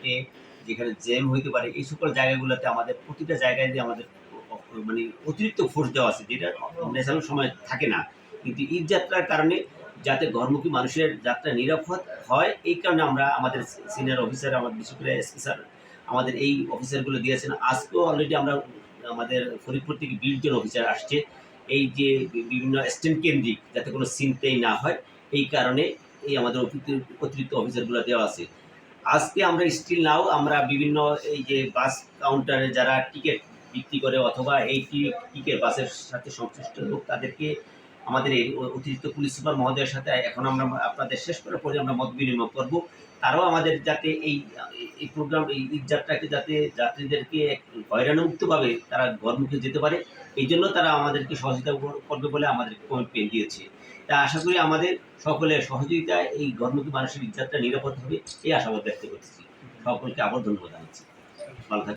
ঘাটে যেখানে জ্যাম হইতে পারে এই সকল জায়গাগুলোতে আমাদের প্রতিটা জায়গায় যে আমাদের মানে অতিরিক্ত ফোর্স দেওয়া আছে, যেটা ন্যাচারাল সময় থাকে না। কিন্তু ঈদ যাত্রার কারণে যাতে ঘরমুখী মানুষের যাত্রা নিরাপদ হয়, এই কারণে আমরা আমাদের সিনিয়র অফিসার, আমার বিশেষ করে এসপি স্যার আমাদের এই অফিসারগুলো দিয়েছেন। আজকেও অলরেডি আমরা আমাদের ফরিদপুর থেকে 20 জন অফিসার আসছে, এই যে বিভিন্ন স্ট্যান্ড কেন্দ্রিক যাতে কোনো ছিনতাই না হয়, এই কারণে এই আমাদের অতিরিক্ত অফিসারগুলো দেওয়া আছে। আজকে আমরা স্টিল নাও আমরা বিভিন্ন এই যে বাস কাউন্টারে যারা টিকিট বিক্রি করে অথবা এই টিকিট বাসের সাথে সংশ্লিষ্ট লোক, তাদেরকে আমাদের এই অতিরিক্ত পুলিশ সুপার মহোদয়ের সাথে এখন আমরা আপনাদের শেষ করার পরে আমরা মত বিনিময় করব। তারাও আমাদের যাতে এই প্রোগ্রাম, এই ঈদ যাত্রাকে যাতে যাত্রীদেরকে হয়রানিমুক্তভাবে তারা ঘরমুখে যেতে পারে, এই জন্য তারা আমাদেরকে সহযোগিতা করবে বলে আমাদেরকে কমিটমেন্ট দিয়েছে। তা আশা করি আমাদের সকলের সহযোগিতায় এই ঘরমুখী মানুষের ঈদ যাত্রা নিরাপদ হবে, এই আশাবাদ ব্যক্ত করতেছি। সকলকে আবার ধন্যবাদ জানাচ্ছি। ভালো থাকবেন।